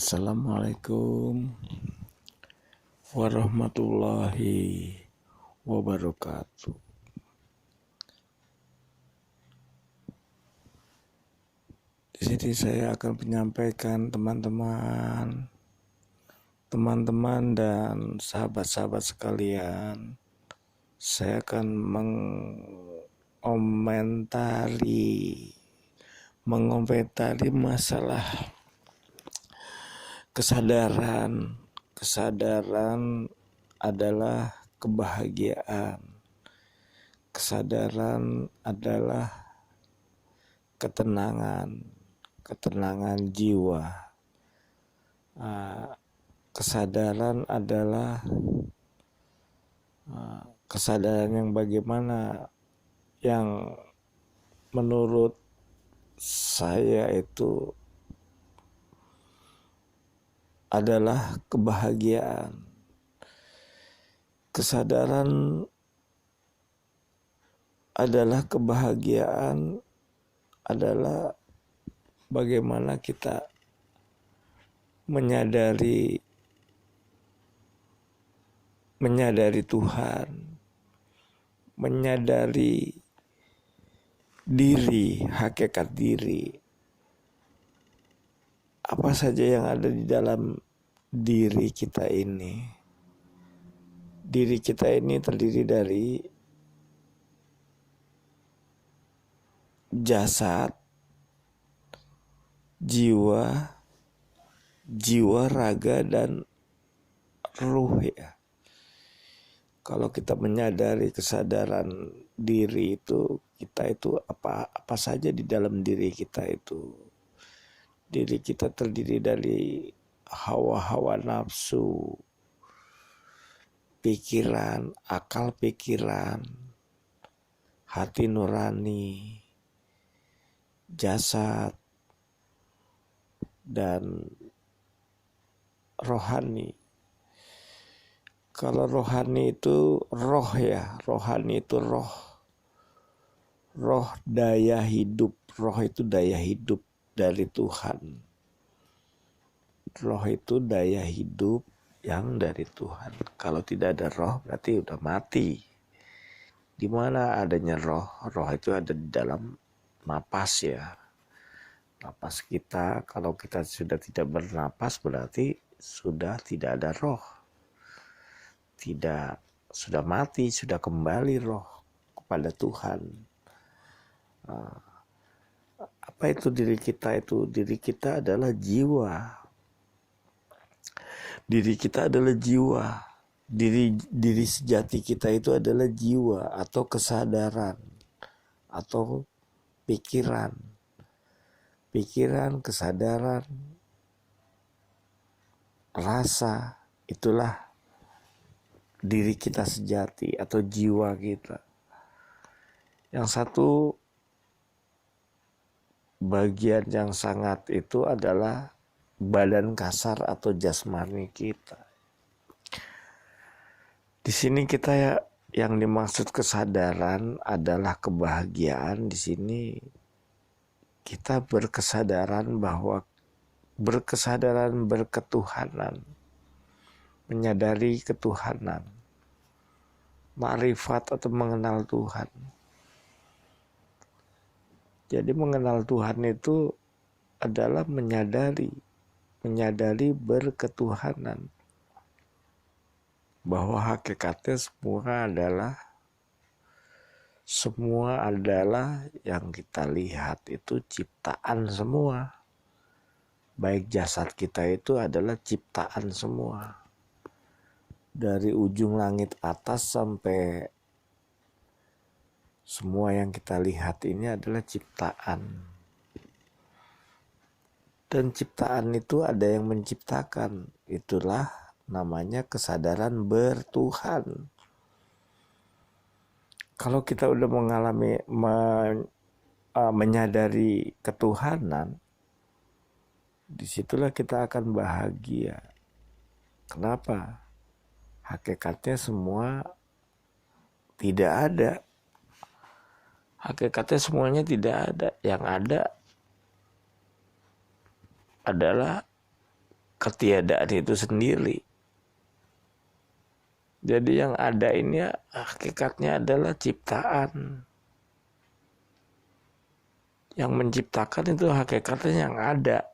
Assalamualaikum warahmatullahi wabarakatuh. Di sini saya akan menyampaikan teman-teman dan sahabat-sahabat sekalian. Saya akan mengomentari masalah kesadaran. Kesadaran adalah kebahagiaan. Kesadaran adalah ketenangan jiwa. Kesadaran adalah kesadaran yang bagaimana, yang menurut saya itu adalah kebahagiaan. Kesadaran adalah kebahagiaan, adalah bagaimana kita menyadari Tuhan, menyadari diri, hakikat diri. Apa saja yang ada di dalam diri kita ini. Diri kita ini terdiri dari jasad, jiwa, raga, dan ruh ya. Kalau kita menyadari kesadaran diri itu, kita itu apa saja di dalam diri kita itu. Diri kita terdiri dari hawa-hawa nafsu, pikiran, akal pikiran, hati nurani, jasad, dan rohani. Kalau rohani itu roh ya, rohani itu roh daya hidup. Roh itu daya hidup dari Tuhan. Roh itu daya hidup yang dari Tuhan. Kalau tidak ada roh berarti udah mati. Di mana adanya roh? Roh itu ada di dalam napas ya. Napas kita, kalau kita sudah tidak bernapas berarti sudah tidak ada roh. Sudah mati, sudah kembali roh kepada Tuhan. Apa itu diri kita itu? Diri kita adalah jiwa. Diri kita adalah jiwa. Diri sejati kita itu adalah jiwa atau kesadaran atau pikiran. Pikiran, kesadaran, rasa, itulah diri kita sejati atau jiwa kita. Yang satu bagian yang sangat itu adalah badan kasar atau jasmani kita. Di sini kita ya, yang dimaksud kesadaran adalah kebahagiaan. Di sini kita berkesadaran bahwa berketuhanan, menyadari ketuhanan, ma'rifat atau mengenal Tuhan. Jadi mengenal Tuhan itu adalah menyadari berketuhanan, bahwa hakikatnya semua adalah yang kita lihat itu ciptaan semua. Baik jasad kita itu adalah ciptaan semua. Dari ujung langit atas sampai semua yang kita lihat ini adalah ciptaan. Dan ciptaan itu ada yang menciptakan. Itulah namanya kesadaran bertuhan. Kalau kita udah menyadari ketuhanan, disitulah kita akan bahagia. Kenapa? Hakikatnya semua tidak ada. Hakikatnya semuanya tidak ada. Yang ada adalah ketiadaan itu sendiri. Jadi yang ada ini hakikatnya adalah ciptaan. Yang menciptakan itu hakikatnya yang ada.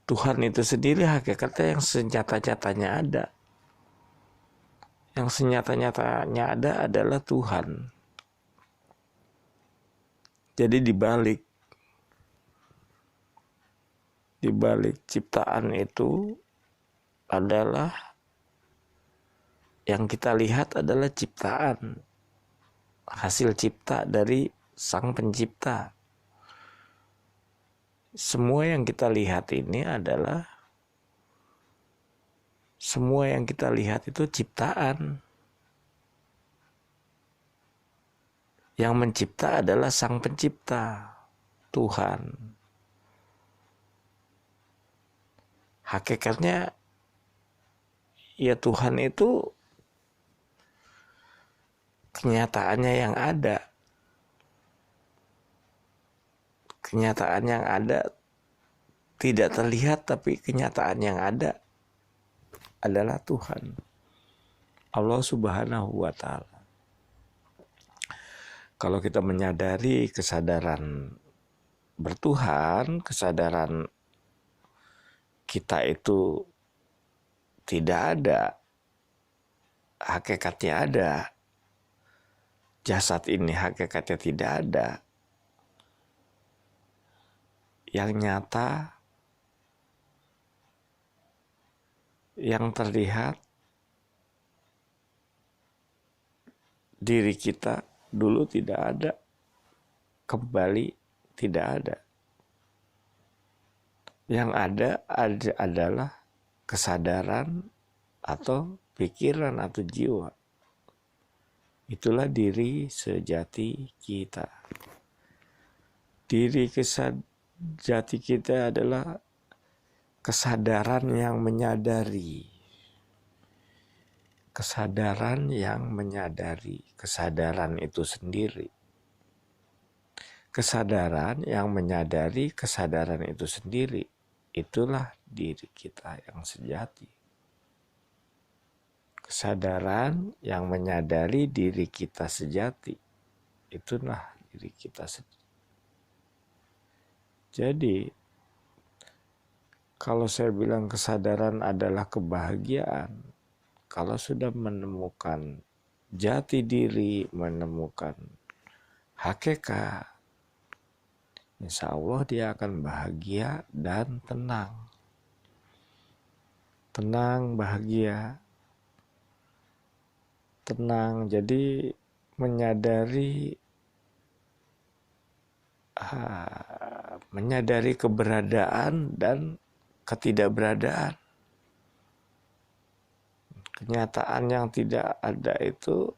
Tuhan itu sendiri hakikatnya yang senyata-nyatanya ada. Yang senyata-nyatanya ada adalah Tuhan. Jadi dibalik ciptaan itu adalah yang kita lihat adalah ciptaan, hasil cipta dari Sang Pencipta. Semua yang kita lihat ini adalah, semua yang kita lihat itu ciptaan. Yang mencipta adalah Sang Pencipta, Tuhan. Hakikatnya ya Tuhan itu kenyataannya yang ada. Kenyataan yang ada tidak terlihat, tapi kenyataan yang ada adalah Tuhan, Allah Subhanahu wa Ta'ala. Kalau kita menyadari kesadaran bertuhan, kesadaran kita itu tidak ada, hakikatnya ada, jasad ini hakikatnya tidak ada, yang nyata, yang terlihat, diri kita dulu tidak ada, kembali tidak ada. Yang ada adalah kesadaran atau pikiran atau jiwa. Itulah diri sejati kita. Diri sejati kita adalah kesadaran yang menyadari. Kesadaran yang menyadari. Kesadaran itu sendiri. Kesadaran yang menyadari kesadaran itu sendiri. Itulah diri kita yang sejati. Kesadaran yang menyadari diri kita sejati. Itulah diri kita sejati. Jadi, kalau saya bilang kesadaran adalah kebahagiaan, kalau sudah menemukan jati diri, menemukan hakikat, insya Allah dia akan bahagia dan tenang. Tenang, bahagia, tenang. Jadi menyadari keberadaan dan ketidakberadaan. Kenyataan yang tidak ada itu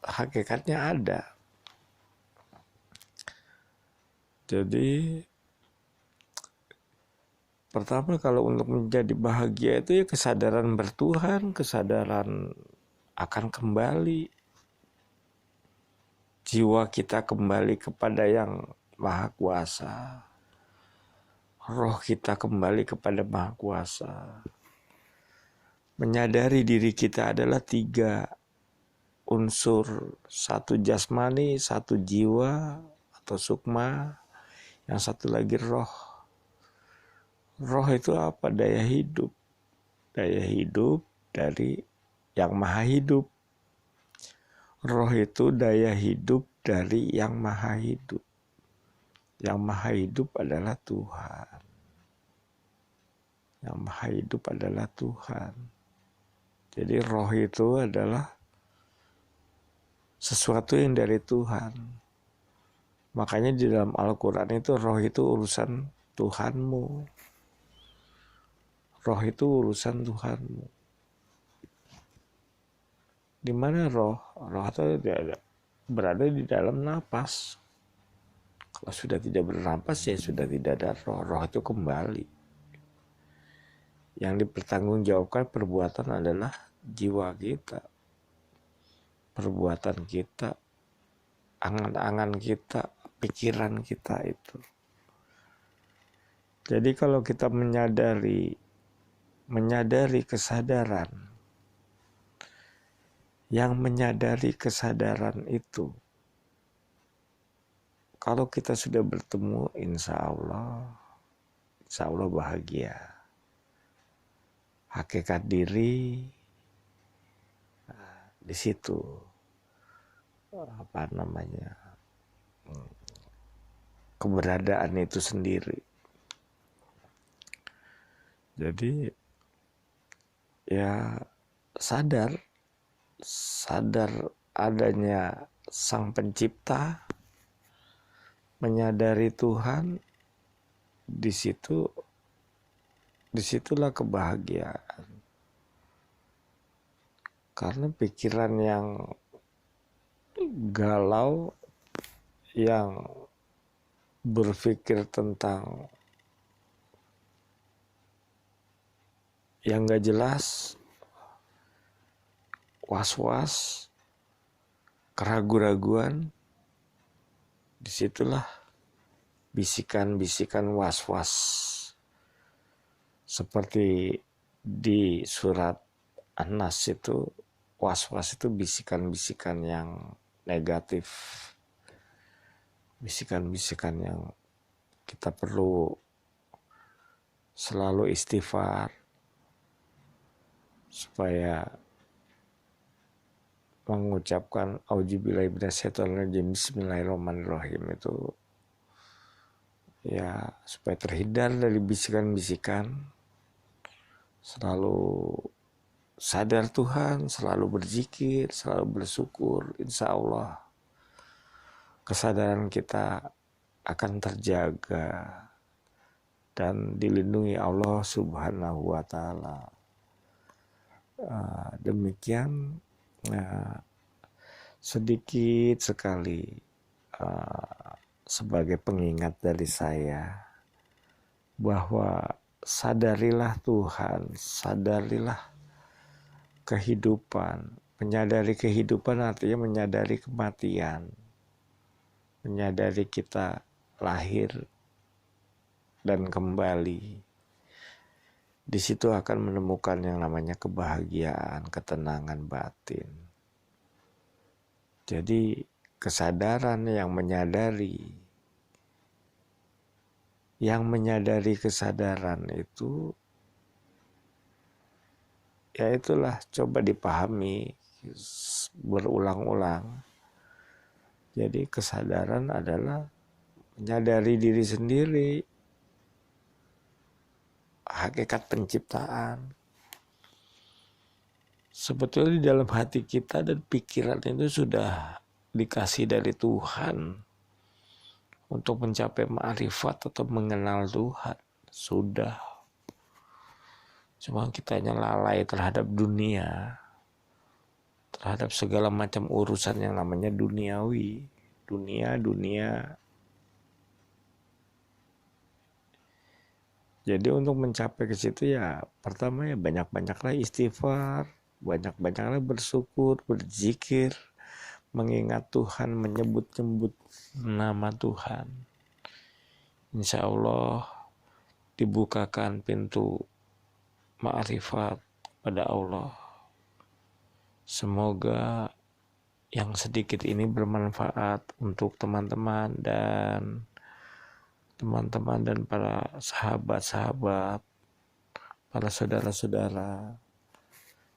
hakikatnya ada. Jadi pertama kalau untuk menjadi bahagia itu ya kesadaran bertuhan, kesadaran akan kembali. Jiwa kita kembali kepada yang Maha Kuasa. Roh kita kembali kepada Maha Kuasa. Menyadari diri kita adalah 3 unsur, 1 jasmani, 1 jiwa atau sukma, yang 1 lagi roh. Roh itu apa? Daya hidup. Daya hidup dari yang Maha Hidup. Roh itu daya hidup dari yang Maha Hidup. Yang Maha Hidup adalah Tuhan. Yang Maha Hidup adalah Tuhan. Jadi roh itu adalah sesuatu yang dari Tuhan. Makanya di dalam Al-Quran itu roh itu urusan Tuhanmu. Roh itu urusan Tuhanmu. Di mana roh? Roh itu berada di dalam napas. Kalau sudah tidak bernapas ya sudah tidak ada roh. Roh itu kembali. Yang dipertanggungjawabkan perbuatan adalah jiwa kita. Perbuatan kita, angan-angan kita, pikiran kita itu. Jadi kalau kita menyadari kesadaran, yang menyadari kesadaran itu, kalau kita sudah bertemu, insya Allah bahagia. Hakikat diri di situ, keberadaan itu sendiri. Jadi ya sadar adanya Sang Pencipta, menyadari Tuhan, disitulah kebahagiaan. Karena pikiran yang galau, yang berpikir tentang yang gak jelas, was-was, keraguan-raguan, disitulah bisikan-bisikan was-was. Seperti di surat An-Nas itu, was-was itu bisikan-bisikan yang negatif, bisikan-bisikan yang kita perlu selalu istighfar supaya mengucapkan auzubillahi minasyaitonirrajim bismillahirrahmanirrahim itu ya supaya terhindar dari bisikan-bisikan, selalu sadar Tuhan, selalu berzikir, selalu bersyukur. Insya Allah kesadaran kita akan terjaga dan dilindungi Allah Subhanahu wa Ta'ala. Demikian sedikit sekali sebagai pengingat dari saya bahwa sadarilah Tuhan, sadarilah kehidupan. Menyadari kehidupan artinya menyadari kematian, menyadari kita lahir dan kembali. Di situ akan menemukan yang namanya kebahagiaan, ketenangan batin. Jadi kesadaran yang menyadari kesadaran itu, ya itulah coba dipahami berulang-ulang. Jadi kesadaran adalah menyadari diri sendiri, hakikat penciptaan. Sebetulnya di dalam hati kita dan pikiran itu sudah dikasih dari Tuhan untuk mencapai ma'rifat atau mengenal Tuhan. Sudah. Cuma kitanya lalai terhadap dunia, terhadap segala macam urusan yang namanya duniawi. Dunia. Jadi untuk mencapai ke situ ya pertama ya banyak-banyaklah istighfar, banyak-banyaklah bersyukur, berzikir, mengingat Tuhan, menyebut-nyebut nama Tuhan. Insya Allah dibukakan pintu ma'rifat pada Allah. Semoga yang sedikit ini bermanfaat untuk teman-teman dan para sahabat-sahabat, para saudara-saudara.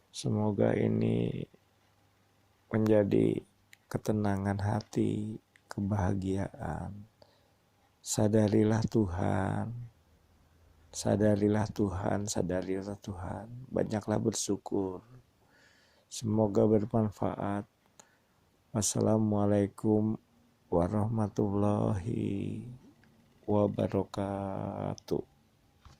Semoga ini menjadi ketenangan hati, kebahagiaan. Sadarilah Tuhan. Banyaklah bersyukur. Semoga bermanfaat. Wassalamualaikum warahmatullahi wabarakatuh.